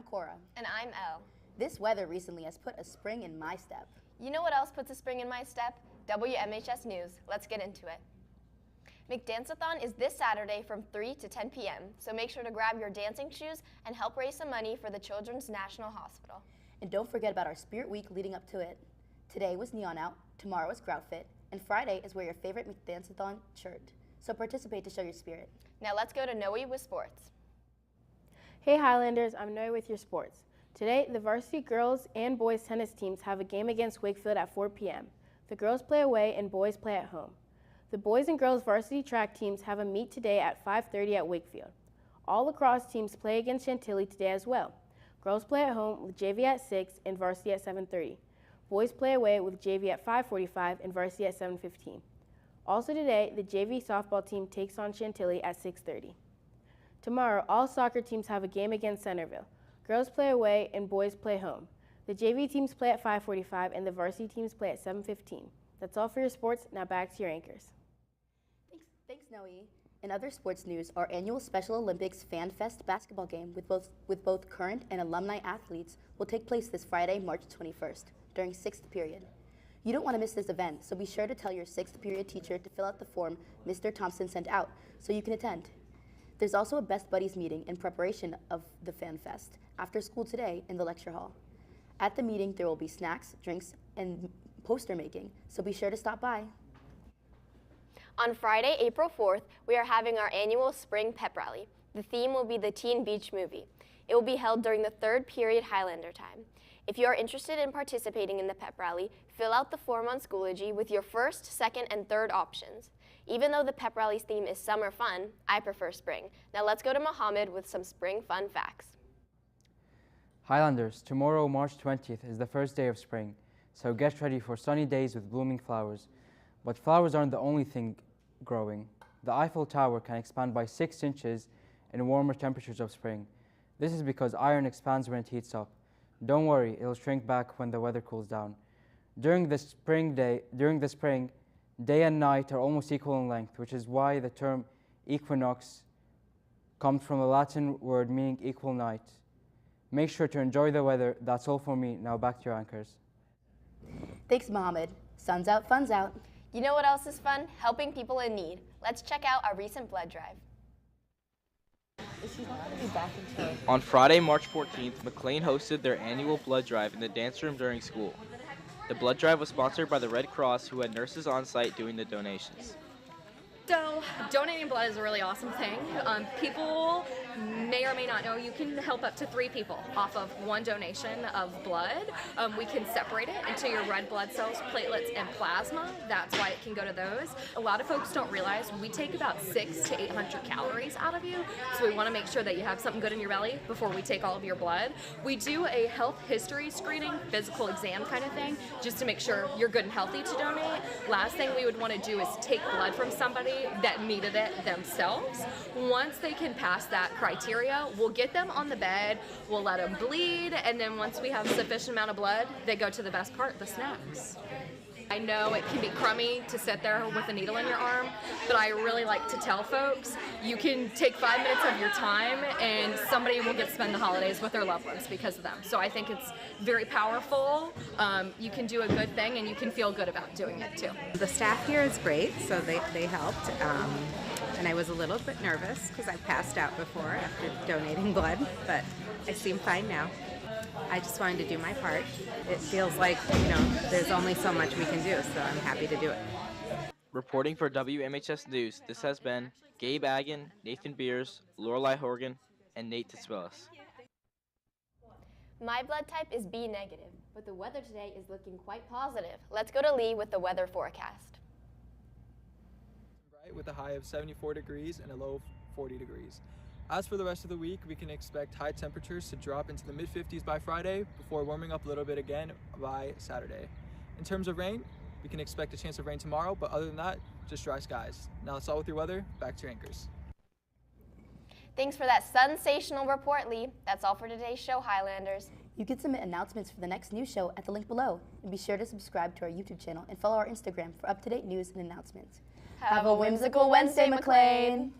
I'm Cora. And I'm Elle. This weather recently has put a spring in my step. You know what else puts a spring in my step? WMHS News. Let's get into it. McDance-a-thon is this Saturday from 3 to 10 p.m., so make sure to grab your dancing shoes and help raise some money for the Children's National Hospital. And don't forget about our Spirit Week leading up to it. Today was Neon Out, tomorrow is Grout Fit, and Friday is wear your favorite McDance-a-thon shirt. So participate to show your spirit. Now let's go to Nohe with sports. Hey Highlanders, I'm Nohe with your sports. Today, the varsity girls and boys tennis teams have a game against Wakefield at 4 p.m. The girls play away and boys play at home. The boys and girls varsity track teams have a meet today at 5:30 at Wakefield. All lacrosse teams play against Chantilly today as well. Girls play at home with JV at 6 and varsity at 7:30. Boys play away with JV at 5:45 and varsity at 7:15. Also today, the JV softball team takes on Chantilly at 6:30. Tomorrow, all soccer teams have a game against Centerville. Girls play away and boys play home. The JV teams play at 5:45 and the varsity teams play at 7:15. That's all for your sports. Now back to your anchors. Thanks, Nohe. In other sports news, our annual Special Olympics Fan Fest basketball game with both current and alumni athletes will take place this Friday, March 21st, during 6th period. You don't want to miss this event, so be sure to tell your 6th period teacher to fill out the form Mr. Thompson sent out so you can attend. There's also a Best Buddies meeting in preparation of the Fan Fest after school today in the lecture hall. At the meeting, there will be snacks, drinks, and poster making, so be sure to stop by. On Friday, April 4th, we are having our annual Spring Pep Rally. The theme will be the Teen Beach Movie. It will be held during the 3rd period Highlander time. If you are interested in participating in the Pep Rally, fill out the form on Schoology with your 1st, 2nd, and 3rd options. Even though the Pep Rally's theme is summer fun, I prefer spring. Now let's go to Mohammed with some spring fun facts. Highlanders, tomorrow, March 20th, is the first day of spring, so get ready for sunny days with blooming flowers. But flowers aren't the only thing growing. The Eiffel Tower can expand by 6 inches in warmer temperatures of spring. This is because iron expands when it heats up. Don't worry, it'll shrink back when the weather cools down. During the spring, day and night are almost equal in length, which is why the term equinox comes from the Latin word meaning equal night. Make sure to enjoy the weather. That's all for me. Now back to your anchors. Thanks, Mohammed. Sun's out, fun's out. You know what else is fun? Helping people in need. Let's check out our recent blood drive. On Friday, March 14th, McLean hosted their annual blood drive in the dance room during school. The blood drive was sponsored by the Red Cross, who had nurses on site doing the donations. So, donating blood is a really awesome thing. People may or may not know you can help up to 3 people off of 1 donation of blood. We can separate it into your red blood cells, platelets, and plasma. That's why it can go to those. A lot of folks don't realize we take about 600 to 800 calories out of you, so we want to make sure that you have something good in your belly before we take all of your blood. We do a health history screening, physical exam kind of thing, just to make sure you're good and healthy to donate. Last thing we would want to do is take blood from somebody that needed it themselves. Once they can pass that criteria, we'll get them on the bed, we'll let them bleed, and then once we have a sufficient amount of blood, they go to the best part, the snacks. I know it can be crummy to sit there with a needle in your arm, but I really like to tell folks, you can take 5 minutes of your time and somebody will get to spend the holidays with their loved ones because of them. So I think it's very powerful. You can do a good thing and you can feel good about doing it too. The staff here is great, so they helped. And I was a little bit nervous because I passed out before after donating blood, but I seem fine now. I just wanted to do my part. It feels like, there's only so much we can do, so I'm happy to do it. Reporting for WMHS News, this has been Gabe Agin, Nathan Beers, Lorelei Horgan, and Nate Tiswellis. My blood type is B negative, but the weather today is looking quite positive. Let's go to Lee with the weather forecast. Bright with a high of 74 degrees and a low of 40 degrees. As for the rest of the week, we can expect high temperatures to drop into the mid-50s by Friday before warming up a little bit again by Saturday. In terms of rain, we can expect a chance of rain tomorrow, but other than that, just dry skies. Now that's all with your weather. Back to your anchors. Thanks for that sensational report, Lee. That's all for today's show, Highlanders. You can submit announcements for the next news show at the link below. And be sure to subscribe to our YouTube channel and follow our Instagram for up-to-date news and announcements. Have a whimsical Wednesday, McLean.